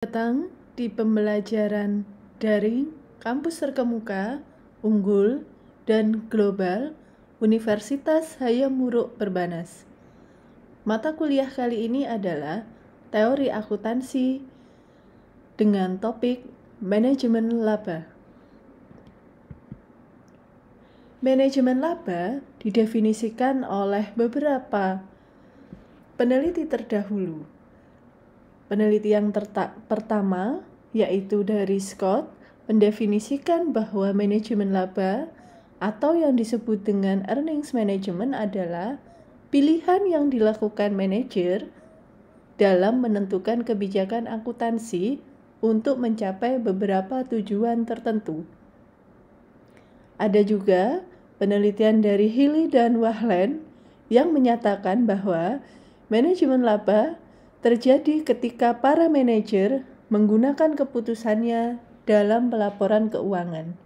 Datang di pembelajaran daring kampus terkemuka, unggul, dan global Universitas Hayam Wuruk Perbanas. Mata kuliah kali ini adalah teori akuntansi dengan topik manajemen laba. Manajemen laba didefinisikan oleh beberapa peneliti terdahulu. Peneliti yang pertama, yaitu dari Scott, mendefinisikan bahwa manajemen laba atau yang disebut dengan earnings management adalah pilihan yang dilakukan manajer dalam menentukan kebijakan akuntansi untuk mencapai beberapa tujuan tertentu. Ada juga penelitian dari Healy dan Wahlen yang menyatakan bahwa manajemen laba terjadi ketika para manajer menggunakan keputusannya dalam pelaporan keuangan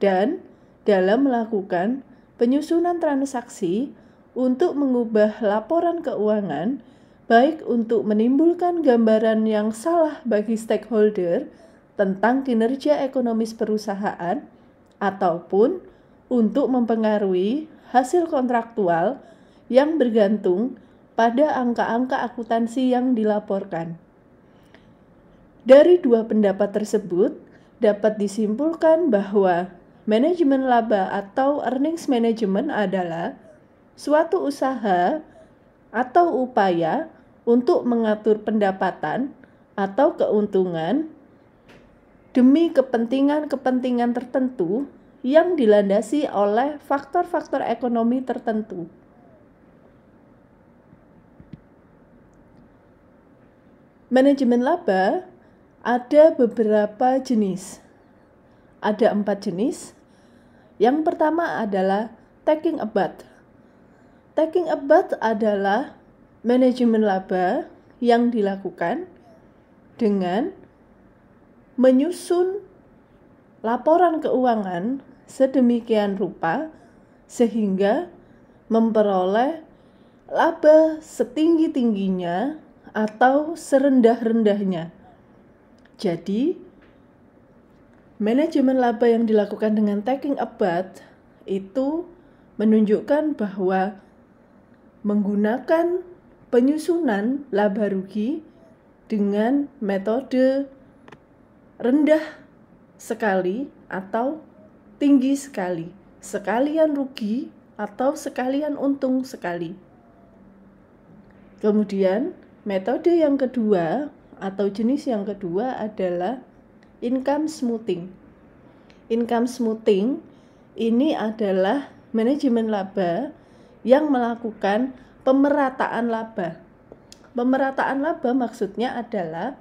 dan dalam melakukan penyusunan transaksi untuk mengubah laporan keuangan, baik untuk menimbulkan gambaran yang salah bagi stakeholder tentang kinerja ekonomis perusahaan ataupun untuk mempengaruhi hasil kontraktual yang bergantung pada angka-angka akuntansi yang dilaporkan. Dari dua pendapat tersebut, dapat disimpulkan bahwa manajemen laba atau earnings management adalah suatu usaha atau upaya untuk mengatur pendapatan atau keuntungan demi kepentingan-kepentingan tertentu yang dilandasi oleh faktor-faktor ekonomi tertentu. Manajemen laba ada beberapa jenis. Ada 4 jenis. Yang pertama adalah taking a bath. Taking a bath adalah manajemen laba yang dilakukan dengan menyusun laporan keuangan sedemikian rupa sehingga memperoleh laba setinggi-tingginya atau serendah-rendahnya. Jadi, manajemen laba yang dilakukan dengan taking a bath itu menunjukkan bahwa menggunakan penyusunan laba rugi dengan metode rendah sekali atau tinggi sekali, sekalian rugi atau sekalian untung sekali. Kemudian, metode yang kedua atau jenis yang kedua adalah income smoothing. Income smoothing ini adalah manajemen laba yang melakukan pemerataan laba. Pemerataan laba maksudnya adalah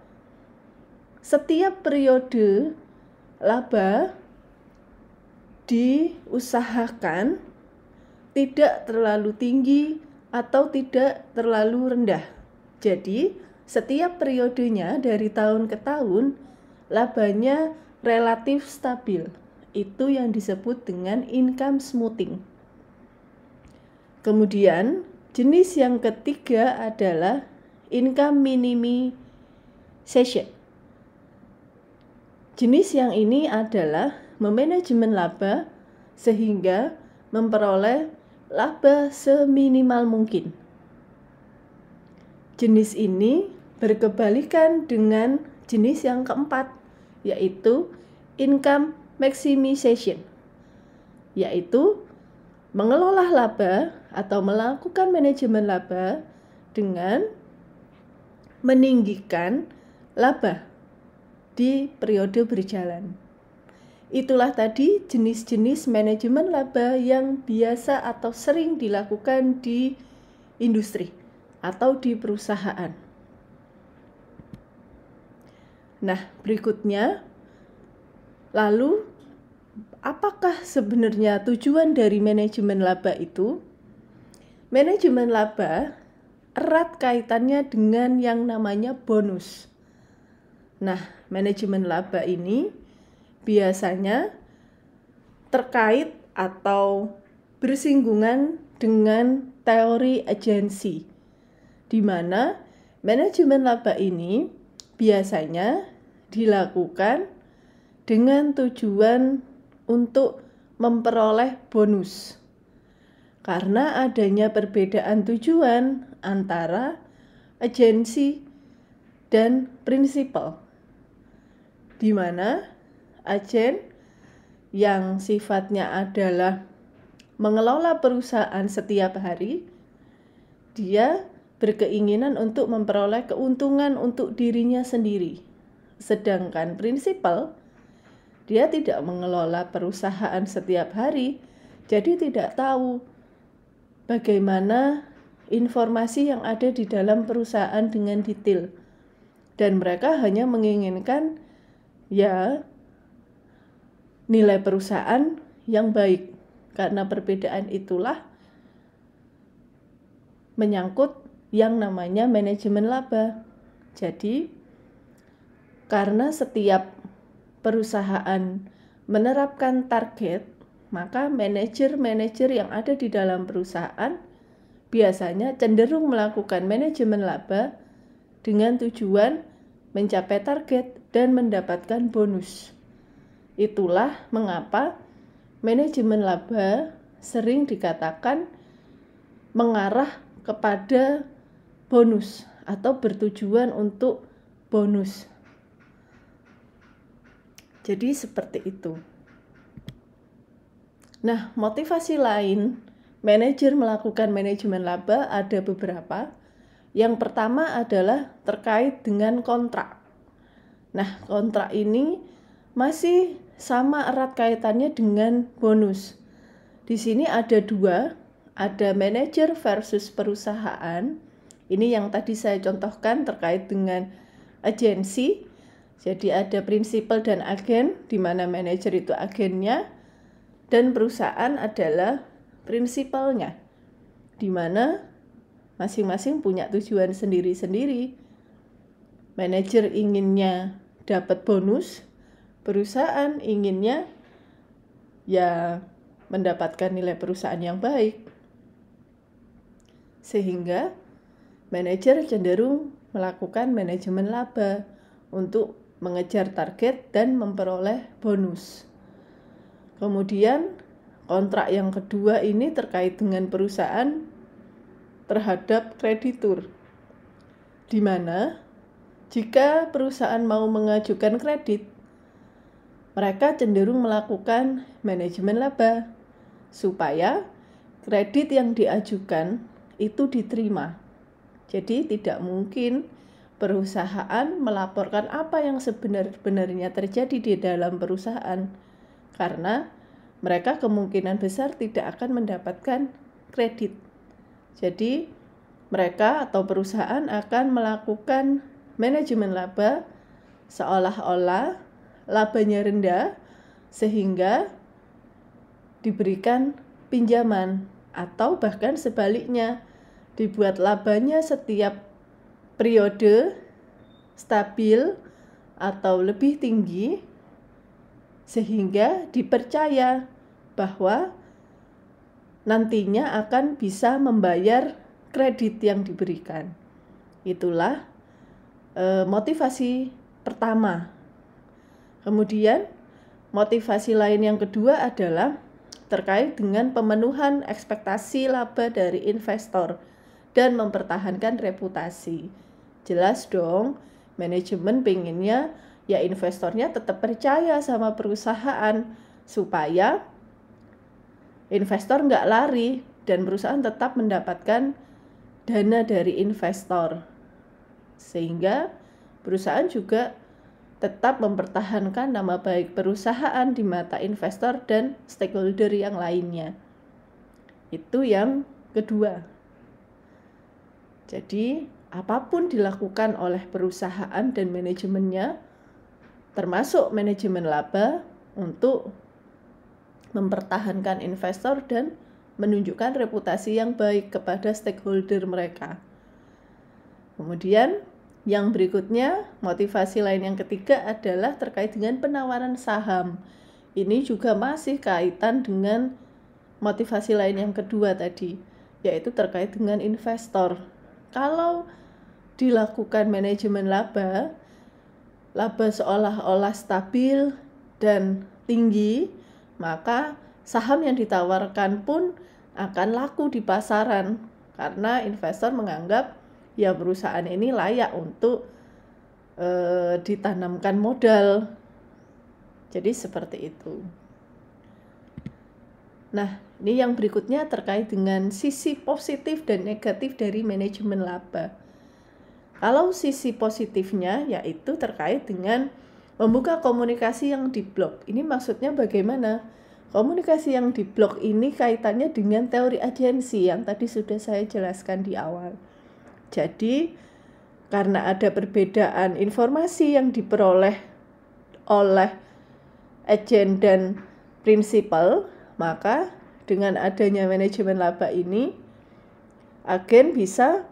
setiap periode laba diusahakan tidak terlalu tinggi atau tidak terlalu rendah. Jadi, setiap periodenya dari tahun ke tahun, labanya relatif stabil. Itu yang disebut dengan income smoothing. Kemudian, jenis yang ketiga adalah income minimization. Jenis yang ini adalah memanajemen laba sehingga memperoleh laba seminimal mungkin. Jenis ini berkebalikan dengan jenis yang keempat, yaitu income maximization, yaitu mengelola laba atau melakukan manajemen laba dengan meninggikan laba di periode berjalan. Itulah tadi jenis-jenis manajemen laba yang biasa atau sering dilakukan di industri atau di perusahaan. Nah, berikutnya, lalu apakah sebenarnya tujuan dari manajemen laba itu? Manajemen laba erat kaitannya dengan yang namanya bonus. Nah, manajemen laba ini biasanya terkait atau bersinggungan dengan teori agensi, di mana manajemen laba ini biasanya dilakukan dengan tujuan untuk memperoleh bonus. Karena adanya perbedaan tujuan antara agensi dan prinsipal, di mana agen yang sifatnya adalah mengelola perusahaan setiap hari, dia berkeinginan untuk memperoleh keuntungan untuk dirinya sendiri. Sedangkan prinsipal, dia tidak mengelola perusahaan setiap hari, jadi tidak tahu bagaimana informasi yang ada di dalam perusahaan dengan detail. Dan mereka hanya menginginkan nilai perusahaan yang baik. Karena perbedaan itulah menyangkut yang namanya manajemen laba. Jadi, karena setiap perusahaan menerapkan target, maka manajer-manajer yang ada di dalam perusahaan biasanya cenderung melakukan manajemen laba dengan tujuan mencapai target dan mendapatkan bonus. Itulah mengapa manajemen laba sering dikatakan mengarah kepada bonus atau bertujuan untuk bonus. Jadi seperti itu. Nah, motivasi lain manajer melakukan manajemen laba ada beberapa. Yang pertama adalah terkait dengan kontrak. Nah, kontrak ini masih sama erat kaitannya dengan bonus. Di sini ada dua, ada manajer versus perusahaan. Ini yang tadi saya contohkan terkait dengan agensi. Jadi ada prinsipal dan agen, di mana manajer itu agennya, dan perusahaan adalah prinsipalnya, di mana masing-masing punya tujuan sendiri-sendiri. Manajer inginnya dapat bonus, perusahaan inginnya mendapatkan nilai perusahaan yang baik. Sehingga manajer cenderung melakukan manajemen laba untuk mengejar target dan memperoleh bonus. Kemudian kontrak yang kedua ini terkait dengan perusahaan terhadap kreditur, di mana jika perusahaan mau mengajukan kredit, mereka cenderung melakukan manajemen laba supaya kredit yang diajukan itu diterima. Jadi tidak mungkin perusahaan melaporkan apa yang sebenarnya terjadi di dalam perusahaan, karena mereka kemungkinan besar tidak akan mendapatkan kredit. Jadi mereka atau perusahaan akan melakukan manajemen laba seolah-olah labanya rendah sehingga diberikan pinjaman, atau bahkan sebaliknya dibuat labanya setiap periode stabil atau lebih tinggi sehingga dipercaya bahwa nantinya akan bisa membayar kredit yang diberikan. Itulah motivasi pertama. Kemudian motivasi lain yang kedua adalah terkait dengan pemenuhan ekspektasi laba dari investor dan mempertahankan reputasi. Jelas dong, manajemen pengennya investornya tetap percaya sama perusahaan supaya investor nggak lari dan perusahaan tetap mendapatkan dana dari investor. Sehingga perusahaan juga tetap mempertahankan nama baik perusahaan di mata investor dan stakeholder yang lainnya. Itu yang kedua. Jadi, apapun dilakukan oleh perusahaan dan manajemennya, termasuk manajemen laba, untuk mempertahankan investor dan menunjukkan reputasi yang baik kepada stakeholder mereka. Kemudian yang berikutnya, motivasi lain yang ketiga adalah terkait dengan penawaran saham. Ini juga masih kaitan dengan motivasi lain yang kedua tadi, yaitu terkait dengan investor. Kalau dilakukan manajemen laba, laba seolah-olah stabil dan tinggi, maka saham yang ditawarkan pun akan laku di pasaran karena investor menganggap ya perusahaan ini layak untuk ditanamkan modal. Jadi seperti itu. Nah, ini yang berikutnya terkait dengan sisi positif dan negatif dari manajemen laba. Kalau sisi positifnya yaitu terkait dengan membuka komunikasi yang diblok. Ini maksudnya bagaimana? Komunikasi yang diblok ini kaitannya dengan teori agensi yang tadi sudah saya jelaskan di awal. Jadi, karena ada perbedaan informasi yang diperoleh oleh agen dan prinsipal, maka dengan adanya manajemen laba ini, agen bisa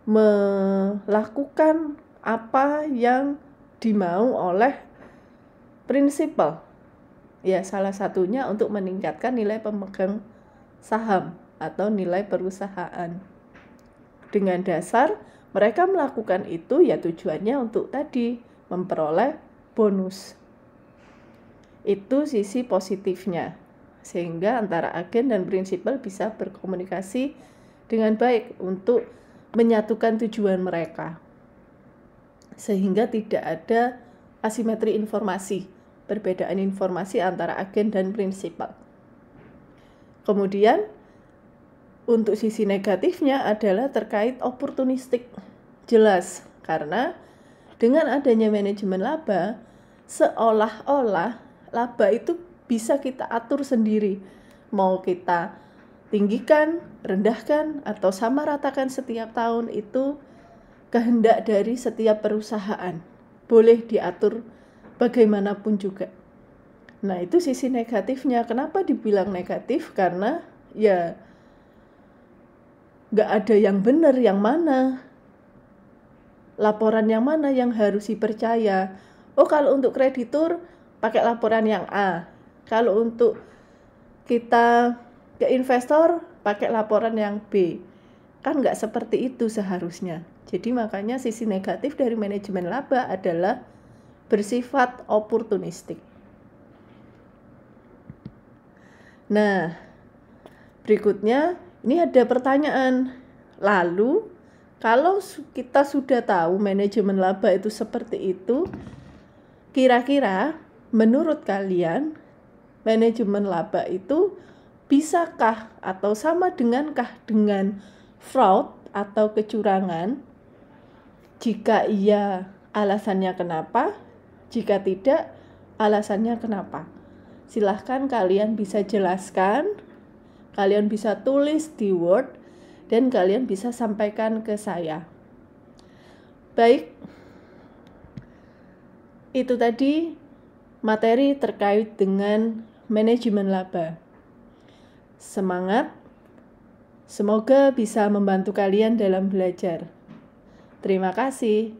melakukan apa yang dimau oleh prinsipal. Ya, salah satunya untuk meningkatkan nilai pemegang saham atau nilai perusahaan. Dengan dasar mereka melakukan itu ya tujuannya untuk tadi memperoleh bonus. Itu sisi positifnya. Sehingga antara agen dan prinsipal bisa berkomunikasi dengan baik untuk menyatukan tujuan mereka. Sehingga tidak ada asimetri informasi, perbedaan informasi antara agen dan prinsipal. Kemudian untuk sisi negatifnya adalah terkait oportunistik. Jelas, karena dengan adanya manajemen laba, seolah-olah laba itu bisa kita atur sendiri. Mau kita tinggikan, rendahkan, atau sama ratakan setiap tahun itu kehendak dari setiap perusahaan. Boleh diatur bagaimanapun juga. Nah, itu sisi negatifnya. Kenapa dibilang negatif? Karena ya nggak ada yang benar, yang mana. Laporan yang mana yang harus dipercaya. Oh, kalau untuk kreditur, pakai laporan yang A. Kalau untuk kita ke investor, pakai laporan yang B. Kan nggak seperti itu seharusnya. Jadi makanya sisi negatif dari manajemen laba adalah bersifat oportunistik. Nah, berikutnya ini ada pertanyaan. Lalu, kalau kita sudah tahu manajemen laba itu seperti itu, kira-kira menurut kalian manajemen laba itu bisakah atau sama dengankah dengan fraud atau kecurangan? Jika iya, alasannya kenapa? Jika tidak, alasannya kenapa? Silahkan kalian bisa jelaskan, kalian bisa tulis di Word, dan kalian bisa sampaikan ke saya. Baik, itu tadi materi terkait dengan manajemen laba. Semangat, semoga bisa membantu kalian dalam belajar. Terima kasih.